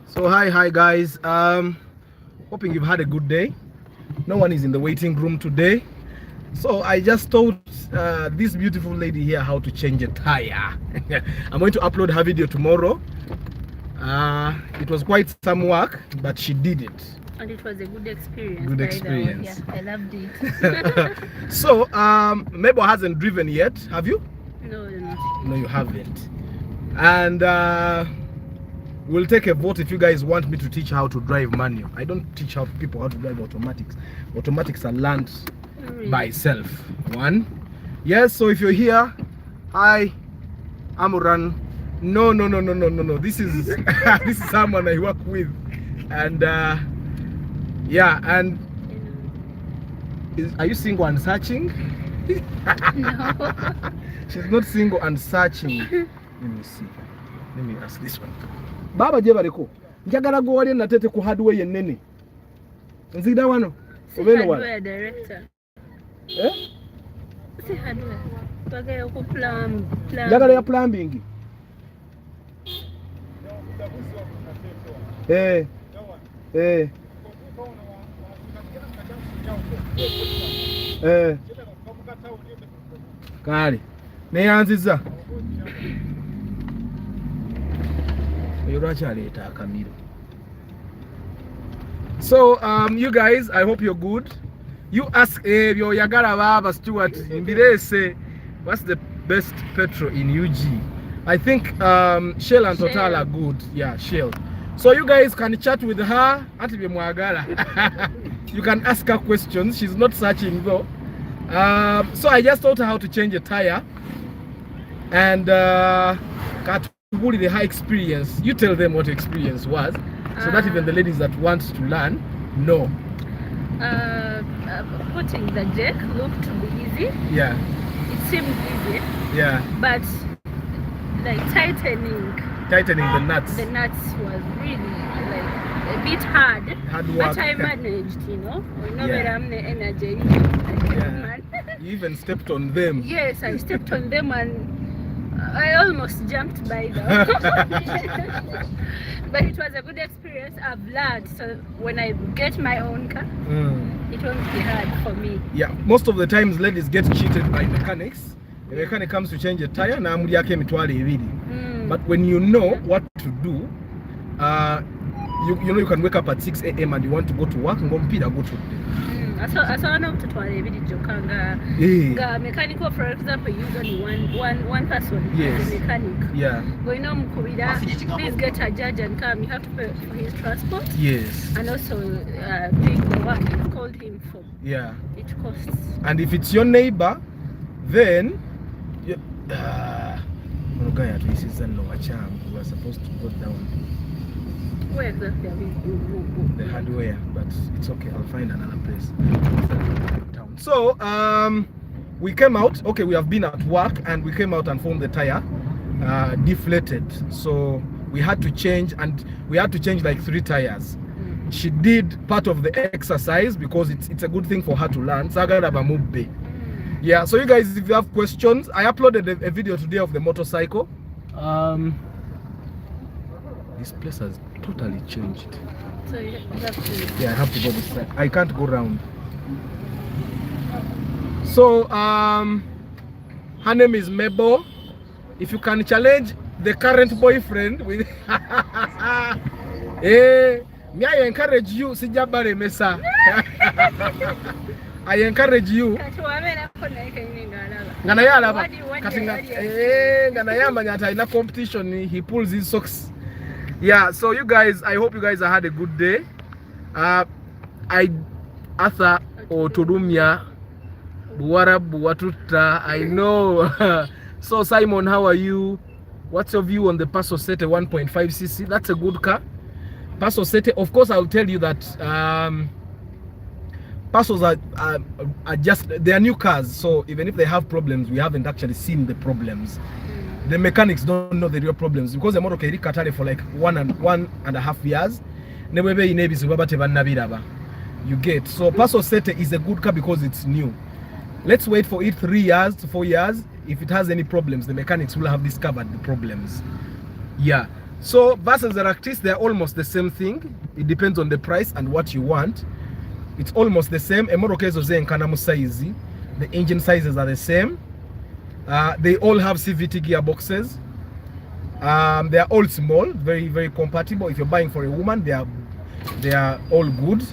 So hi guys, hoping you've had a good day. No one is in the waiting room today, so I just taught this beautiful lady here how to change a tire. I'm going to upload her video tomorrow. It was quite some work, but she did it, and it was a good experience. Good experience. Yeah, I loved it. So Mable hasn't driven yet, have you? No, not. No, you haven't. And we'll take a vote if you guys want me to teach how to drive manual. I don't teach how people how to drive automatics. Automatics are learned by itself. One. Yes, so if you're here, hi, I'm Uran. No. This is this is someone I work with. And yeah, and are you single and searching? No. She's not single and searching. Let me see. Let me ask this one. Baba je bareko njagala go wali natete ku hardware yenene nzida wano obeno wano hardware director si hardware bagaya ku plan njagala ya plumbing kale neyanziza So you guys, I hope you're good. You ask your Yagara Baba Stewart Imbirese, what's the best petrol in UG? I think Shell and Total are good. Yeah, Shell. So you guys can chat with her. You can ask her questions. She's not searching though. So I just taught her how to change a tire, and the high experience. You tell them what experience was, so that even the ladies that want to learn know. Putting the jack looked to be easy. Yeah. It seemed easy. Yeah. But like tightening the nuts. The nuts was really like a bit hard. Hard work. But I managed, you know. Yeah. I'm the energy. Yeah. You even stepped on them. Yes, I stepped on them and I almost jumped by them. But it was a good experience. I've learned, so when I get my own car, it won't be hard for me. Yeah, most of the times ladies get cheated by mechanics. The mechanic comes to change a tire, but when you know what to do, you know you can wake up at 6 a.m. and you want to go to work and go to mechanical, for example, usually one person is a mechanic. Yeah. Please get a judge and come. You have to pay for his transport. Yes. And also doing the work you've called him for. Yeah. It costs. And if it's your neighbor, then you are supposed to go down. Where exactly are we? The hardware, but it's okay. I'll find another place. So we came out. Okay, we have been at work and we came out and found the tire deflated. So we had to change, and we had to change like 3 tires. She did part of the exercise because it's a good thing for her to learn. Yeah. So you guys, if you have questions, I uploaded a video today of the motorcycle. This place has totally changed. So you have to... Yeah, I have to go this side. I can't go round. So her name is Mable. If you can challenge the current boyfriend with me, I encourage you, Sijabare Mesa. I encourage you. Competition, he pulls his socks. Yeah, so you guys, I hope you guys have had a good day. Arthur or Turumia Buwatuta, I know. So Simon, how are you? What's your view on the Paso Sete 1.5cc? That's a good car. Paso Sete, of course, I'll tell you that Pasos are just, they are new cars, so even if they have problems, we haven't actually seen the problems. The mechanics don't know the real problems because the motor carry for like one and a half years. you get. So Paso Sete is a good car because it's new. Let's wait for it 3 years to 4 years. If it has any problems, the mechanics will have discovered the problems. Yeah. So versus the Ractis, they're almost the same thing. It depends on the price and what you want. It's almost the same. The engine sizes are the same. They all have CVT gearboxes. They are all small, very, very compatible. If you're buying for a woman, they are all good.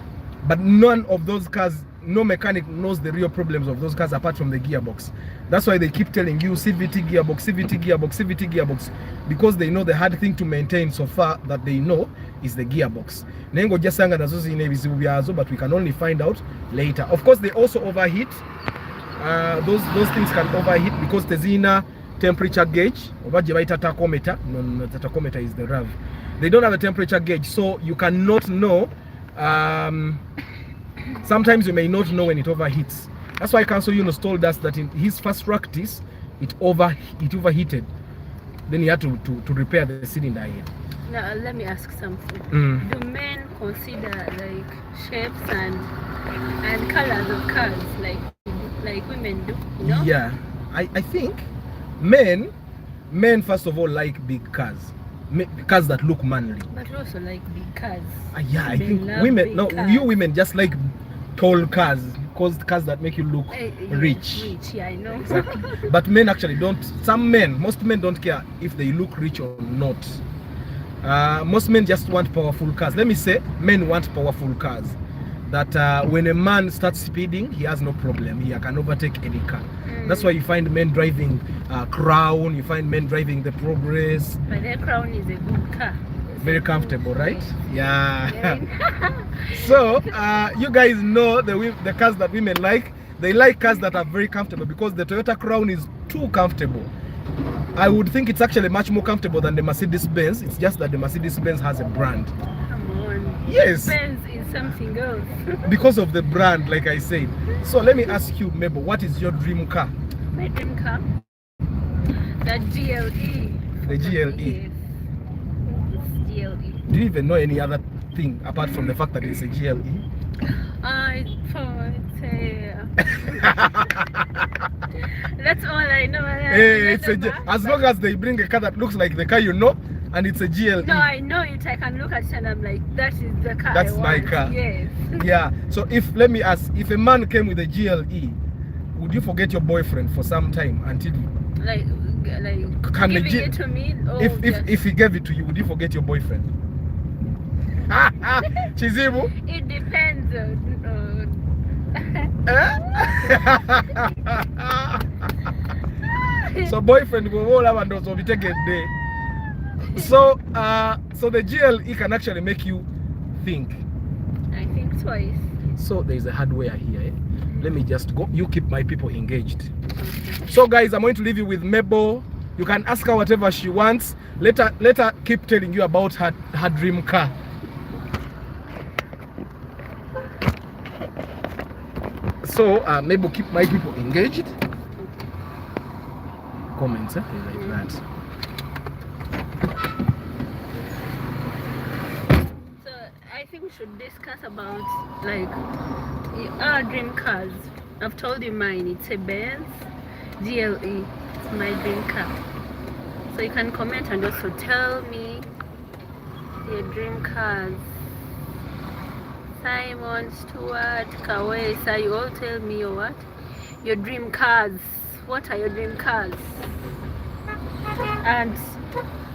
But none of those cars, no mechanic knows the real problems of those cars apart from the gearbox. That's why they keep telling you CVT gearbox, CVT gearbox, CVT gearbox, because they know the hard thing to maintain so far that they know is the gearbox. But we can only find out later. Of course, they also overheat. Those things can overheat because there's inner temperature gauge. Tachometer. No, the tachometer is the RAV. They don't have a temperature gauge, so you cannot know. Sometimes you may not know when it overheats. That's why Council Yunus told us that in his first practice, it overheated. Then he had to repair the cylinder head. Now let me ask something. Do men consider like shapes and colors of cars like women do? You know? Yeah, I think men first of all like big cars. Cars that look manly. But we also like big cars. Yeah, I think women, no, cars. You women just like tall cars, because cars that make you look rich. Rich, yeah, I know. Exactly. But men actually don't. Most men don't care if they look rich or not. Most men just want powerful cars. Let me say, men want powerful cars. That when a man starts speeding, he has no problem. He can overtake any car. That's why you find men driving Crown. You find men driving the Progress. But the Crown is a good car. Very comfortable, right? Yeah. So you guys know the cars that women like. They like cars that are very comfortable because the Toyota Crown is too comfortable. I would think it's actually much more comfortable than the Mercedes-Benz. It's just that the Mercedes-Benz has a brand. Come on. Yes. Benz is something else. Because of the brand, like I said. So let me ask you, Mable, what is your dream car? My dream car? The GLE. The GLE. Yes. GLE. Do you even know any other thing apart from the fact that it's a GLE? That's all I know. As long as they bring a car that looks like the car you know, and it's a GLE. No, I know it. I can look at it and I'm like, that is the car. That's my car. Yes. Yeah. So let me ask, if a man came with a GLE, would you forget your boyfriend for some time until like giving it to me? If he gave it to you, would you forget your boyfriend? Chizibu? It depends on so boyfriend will all have and also be taken day. So the GLE can actually make you think. I think twice. So there's a hardware here. Eh? Let me just go. You keep my people engaged. So guys, I'm going to leave you with Mable. You can ask her whatever she wants. Let her keep telling you about her dream car. So Mable, keep my people engaged. Comments, like that. So I think we should discuss about like our dream cars. I've told you mine. It's a Benz GLE. It's my dream car. So you can comment and also tell me your dream cars. Simon, Stuart, Kawesa, you all tell me your dream cars. What are your dream cars? And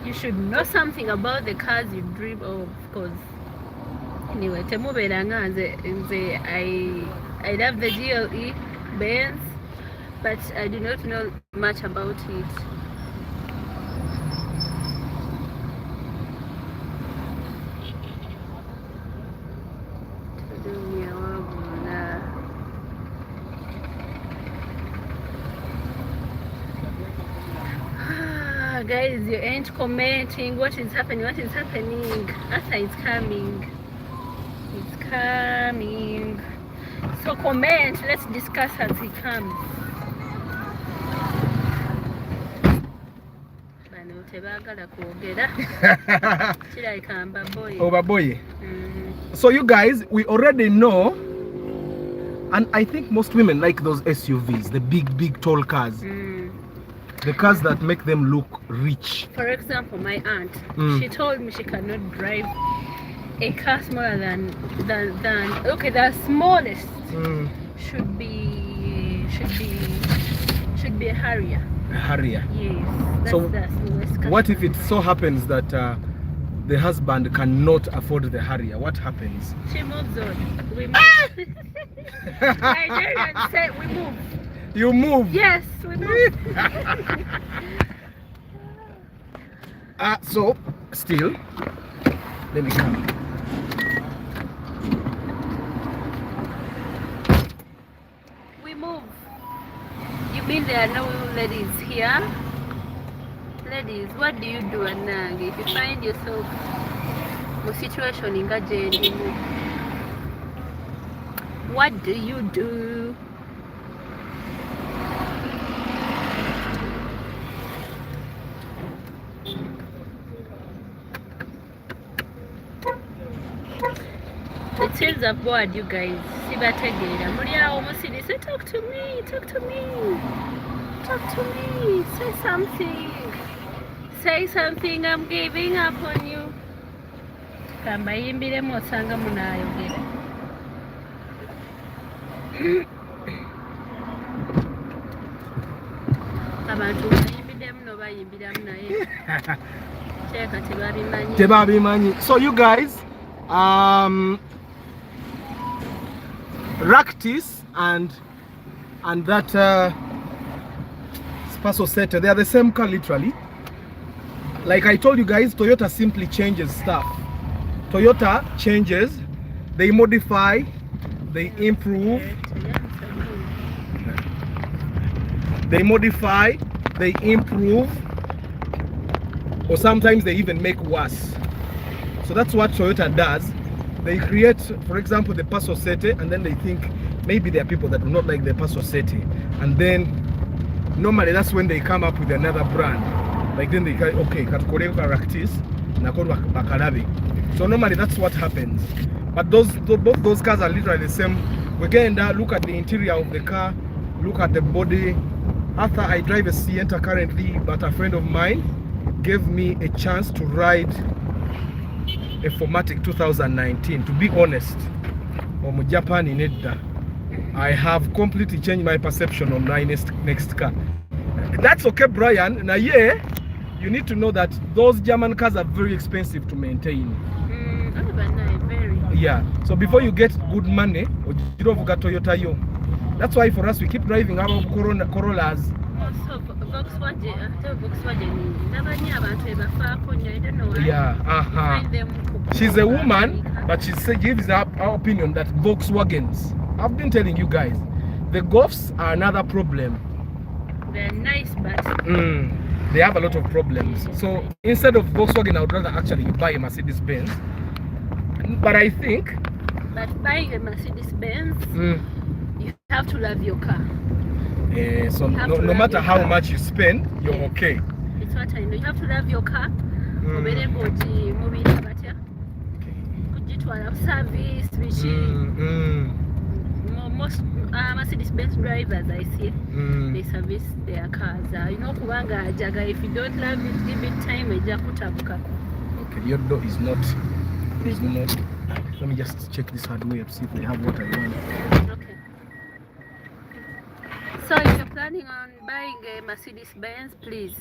you should know something about the cars you dream of, because anyway, I love the GLE Benz, but I do not know much about it. Guys, you ain't commenting. What is happening? What is happening? Asa is coming. It's coming. So comment. Let's discuss as he comes. So you guys, we already know And I think most women like those SUVs, the big tall cars. The cars that make them look rich. For example, my aunt, she told me she cannot drive a car smaller than okay, the smallest should be a Harrier. A Harrier. Yes, that's so the smallest car. What if it so happens that the husband cannot afford the Harrier? What happens? She moves on. We move. Nigerians say we move. You move? Yes, we move. So, still, let me come. We move. You mean there are no ladies here? Ladies, what do you do, Anang? If you find yourself in a situation in Gajen, what do you do? It seems I'm bored, you guys. Sibategera. Mulia Omosidi, say talk to me, talk to me. Talk to me. Say something. Say something, I'm giving up on you. Kamba yimbire mosanga munayogera. Abantu bayimbidemu no bayimbiramu naye. Cheka tebabimanyi. Tebabimanyi. So you guys, Ractis and that Spaso Sete, they are the same car literally. Like I told you guys, Toyota simply changes stuff. Toyota changes, they modify, they improve, they modify, they improve, or sometimes they even make worse. So that's what Toyota does. They create, for example, the Passo Sete, and then they think maybe there are people that do not like the Passo Sete, and then normally that's when they come up with another brand. Like then they go, okay, Katkoreva Ractis, Nakoro Bakarabi. So normally that's what happens. But both those cars are literally the same. We get in there, look at the interior of the car, look at the body. After I drive a Sienta currently, but a friend of mine gave me a chance to ride a Formatic 2019. To be honest, from Japan in Edda, I have completely changed my perception on my next car. That's okay, Brian. Now, yeah, you need to know that those German cars are very expensive to maintain. Very. Yeah. So before you get good money, Toyota yo. That's why for us we keep driving our Corollas. Also, Volkswagen. I don't know why. Yeah. She's a woman, but she gives her opinion that Volkswagens. I've been telling you guys, the Golfs are another problem. They're nice, but they have a lot of problems. So instead of Volkswagen, I would rather actually buy a Mercedes Benz. But I think, buying a Mercedes Benz, you have to love your car. So no matter how much you spend, you're okay. It's what I know. You have to love your car. Service, which most Mercedes-Benz drivers I see, they service their cars. You know, kubanga jaga, if you don't love it, give it time. Okay, your door is not. Let me just check this hardware to see if they have what I want. Okay. So if you're planning on buying a Mercedes-Benz, please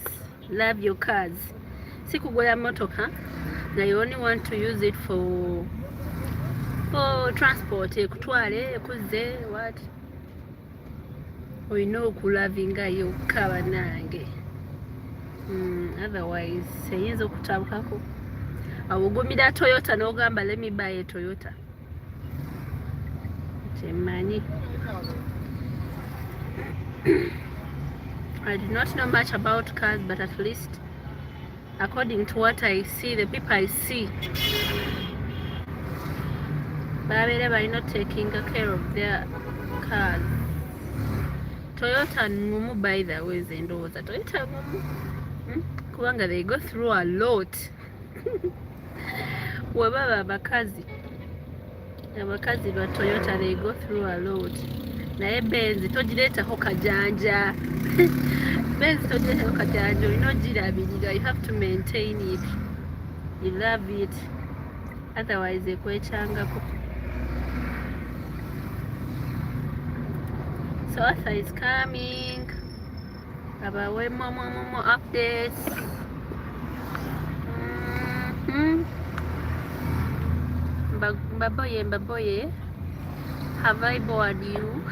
love your cars. Sikugula motoka. Now you only want to use it for transport, kutwale, kuze, what? We know kulavinga yo kaba nange. Otherwise, seyinza kutabukako. Awugumira Toyota n'ogamba let me buy a Toyota. Temani. I do not know much about cars, but at least according to what I see, the people I see, are not taking care of their cars. Toyota ngumu, by the way, zendoza. Toyota ngumu. Kubanga they go through a lot. Wababa bakazi. abakazi ba Toyota they go through a lot. Naye Benz togireetako kajanja. Benz togireetako kajanja, girabirira. You have to maintain it. You love it. Otherwise ekwechangako. So Arthur is coming. Abawe more updates. Mbaboye, have I bored you?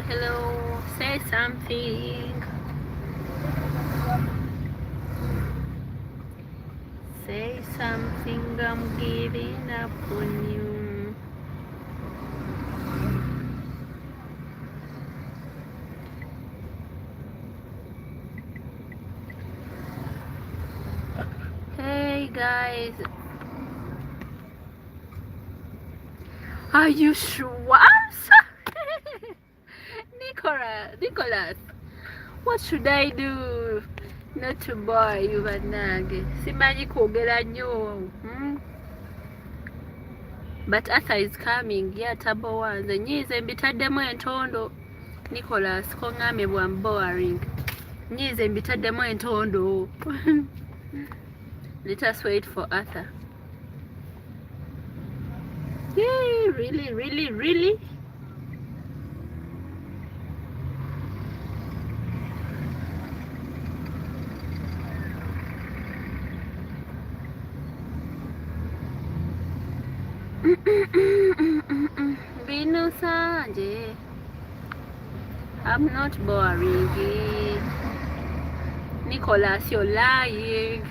Hello. Say something. Say something, I'm giving up on you. Hey guys, are you sure? Nicholas, what should I do not to bore you banange? Simanyi kwogera nnyo. But Arthur is coming. Yeah, tabo wanze nyize mbitaddemu entondo. Nicholas ko ngame bwa boring. Nyize mbitaddemu entondo. Let us wait for Arthur. Yay, really? Bino Sanje, I'm not boring. Nicholas, you're lying.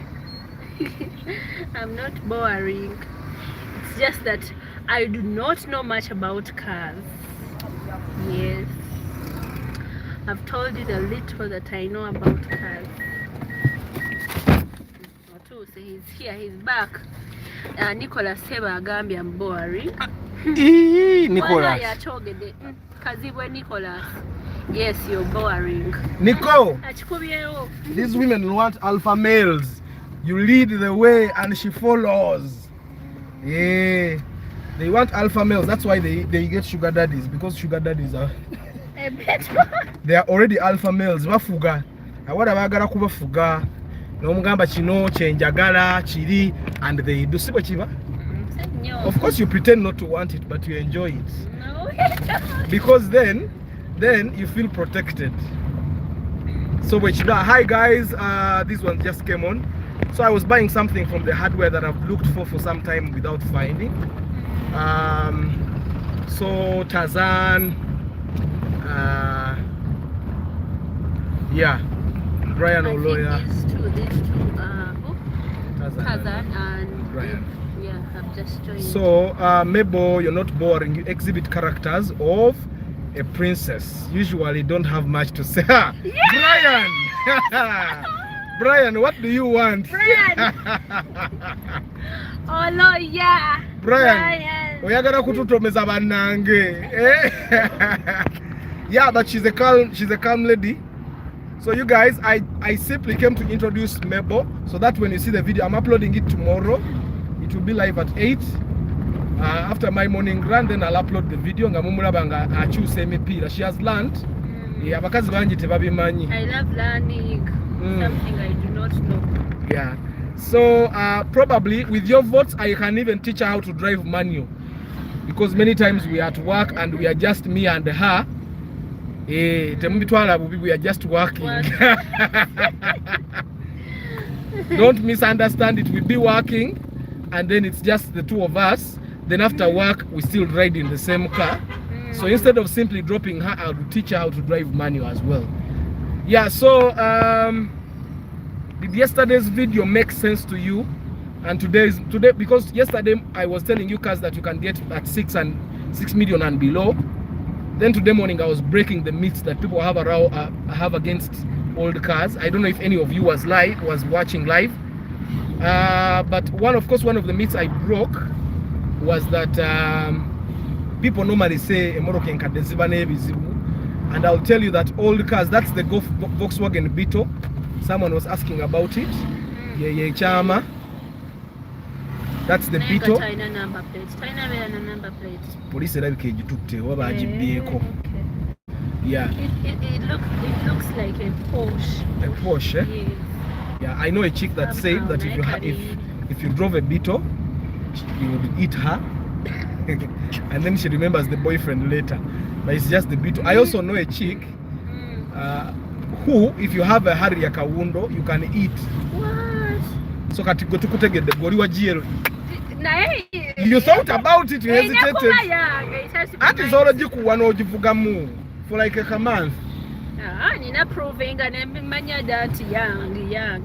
I'm not boring. It's just that I do not know much about cars. Yes, I've told you the little that I know about cars. He's here, he's back. Nicholas Seba agambye I'm boring. Nicholas. Kazibwe Nicholas. Yes, you're boring. Nico, these women want alpha males. You lead the way and she follows. Yeah, they want alpha males. That's why they get sugar daddies, because sugar daddies are they are already alpha males. Bafuga awada bagala kubafuga nomugamba kino kyenjagala kiri, and they do sibo kiba. Of course you pretend not to want it, but you enjoy it. No. Because then you feel protected. So hi guys, this one just came on. So I was buying something from the hardware that I've looked for some time without finding. So Tarzan, yeah, Brian Oloya. These two, Tarzan and Brian. Yeah, I've just joined. So Mable, you're not boring. You exhibit characters of a princess. Usually don't have much to say. Yeah! Brian! Brian, what do you want? Brian! Oh no, yeah! Brian! Oyagala kututomeza banange. Yeah, but she's a calm lady. So you guys, I simply came to introduce Mable, so that when you see the video, I'm uploading it tomorrow. It will be live at 8. After my morning run, then I'll upload the video. I choose MP. She has learned. Yeah, because I love learning something I do not know. Yeah. So probably with your votes, I can even teach her how to drive manual, because many times we are at work and we are just me and her. We are just working. Don't misunderstand it. We'll be working and then it's just the two of us. Then after work, we still ride in the same car. So instead of simply dropping her, I'll teach her how to drive manual as well. Yeah, so did yesterday's video make sense to you? And today, because yesterday I was telling you guys that you can get at 6 million and below. Then today morning I was breaking the myths that people have against old cars. I don't know if any of you was watching live. But one of the myths I broke was that people normally say and I'll tell you that old cars, that's the Volkswagen Beetle. Someone was asking about it. Yeah, chama. That's the Beetle. Tyre number plate. Tyre number plate. Police erabika egitutte oba bagibyeko. Yeah. It looks like a Porsche. A Porsche. Yes. Yeah, I know a chick that said that if you drove a Beetle, you would eat her, and then she remembers the boyfriend later. But it's just the Beetle. I also know a chick who, if you have a Harrier Kawundo, you can eat. What? So kati go tukutegedde goli wa GL. You thought about it, you hesitated. That is all gikuwa n'ogivugamu for like a month. Nina proving and manya that young. I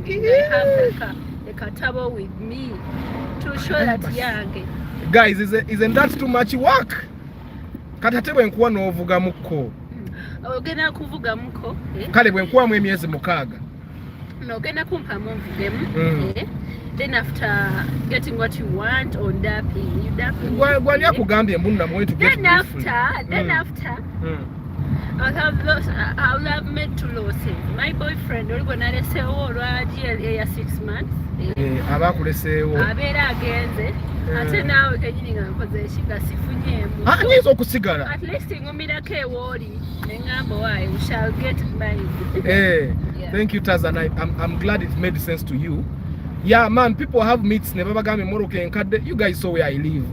have the katabo with me to show that young. Guys, isn't that too much work? Katate bwenkuwa n'ovugamuko. Ogenda kuvugamuko. Kale bwenkuwa mu emyezi mukaaga. Ogenda kumpamu ovugemu. Then after getting what you want or dapping, you dapping. Gwani akugambye mbunna mwe to get. Then after. I'll have made two losses. My boyfriend oligonaleseewo olwa GLA 6 months. Abakuleseewo. Abeera agenze. Ate naawe kenyini nga nkoze ekiga sifunyeemu. Nyinza okusigala. At least ngumirako ewooli neŋŋamba why we shall get married. Yeah. Thank you, Tazan. I'm glad it made sense to you. Yeah, man, people have meets never bagame Morocco and Kade. You guys saw where I live.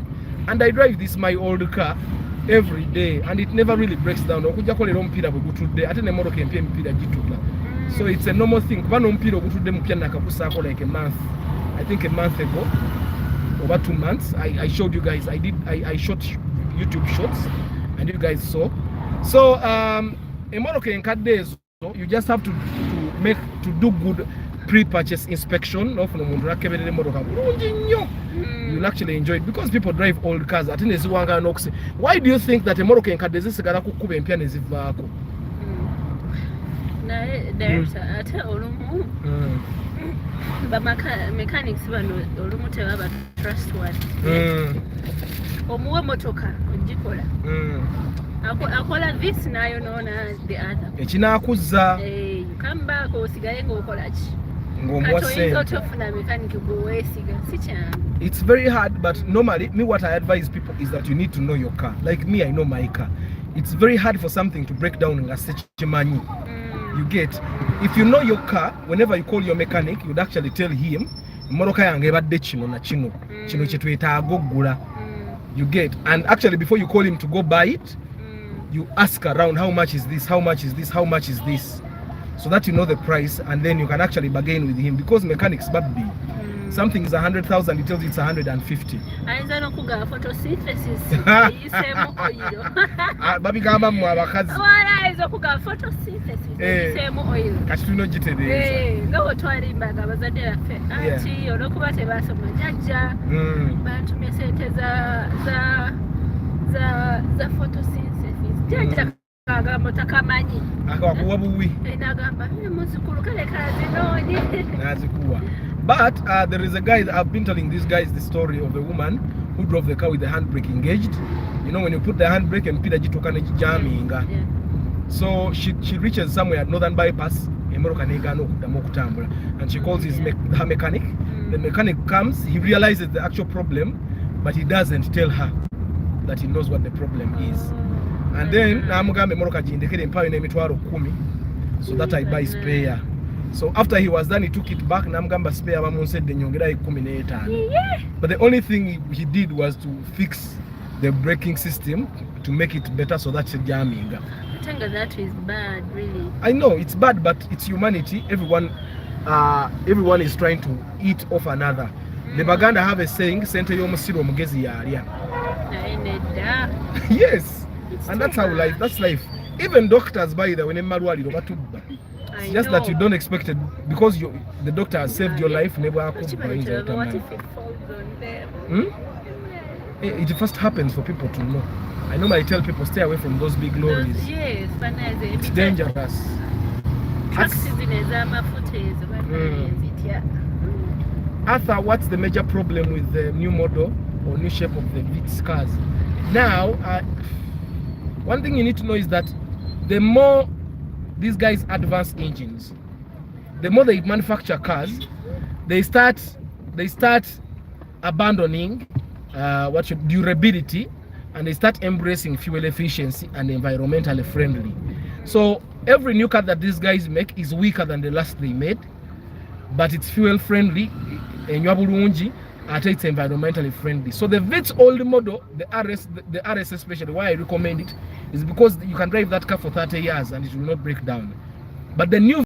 And I drive this my old car every day and it never really breaks down. Okuja kolera omupiira bwe gutudde ate ne Morocco empya emipiira gitula. So it's a normal thing. Kuba n'omupiira ogutudde mupya nakakusaako like a month. I think a month ago. Over 2 months. I showed you guys. I shot YouTube shots and you guys saw. So in Morocco and Kade, you just have to do good pre-purchase inspection. You'll actually enjoy it because people drive old cars. Why do you think that a Moroccan car is a mechanics trustworthy. Akola this nayo nona the other. Ekinakuza. You come back osigaye ng'okola ki? It's very hard, but normally what I advise people is that you need to know your car. Like me, I know my car. It's very hard for something to break down in a money. You get, if you know your car, whenever you call your mechanic, you'd actually tell him, you get, and actually before you call him to go buy it, you ask around how much is this, how much is this, how much is this, so that you know the price, and then you can actually bargain with him because mechanics baby. Something is 100,000, he tells you it's 150. Babi gamba mu abakazi. Wala izo kuga photosynthesis. Same oil. Katuno gitereeza. Ngo twali mbaga bazadde yaffe. Ati olokuba tebasoma jajja. Bantu mesente za photosynthesis. Jajja kagamba takamanyi. Akawakuwa buwi. Nagamba muzukulu kale kazi noni. Nazikuwa. But there is a guy, I've been telling these guys the story of a woman who drove the car with the handbrake engaged. You know, when you put the handbrake and pida jitokane jamming. So she reaches somewhere at Northern Bypass, and she calls her mechanic. The mechanic comes, he realizes the actual problem, but he doesn't tell her that he knows what the problem is. And then so that I buy spare. So after he was done, he took it back. Namgamba spare said but the only thing he did was to fix the braking system to make it better so that's jamming. I think that is bad, really. I know it's bad, but it's humanity. Everyone is trying to eat off another. The Baganda have a saying, "Sente yomusiro mugezi yalia." Yes, and that's how life. That's life. Even doctors, by the way, it's just that you don't expect it because the doctor has saved your life. Never. What if it falls on them? It first happens for people to know. I normally tell people stay away from those big lorries. Yes, it's dangerous. Arthur, what's the major problem with the new model or new shape of the Vitz cars? Now, one thing you need to know is that the more these guys advance engines, the more they manufacture cars, they start abandoning durability, and they start embracing fuel efficiency and environmentally friendly. So every new car that these guys make is weaker than the last they made, but it's fuel friendly, and it's environmentally friendly. So the Vitz old model, the RS especially, why I recommend it is because you can drive that car for 30 years and it will not break down. But the new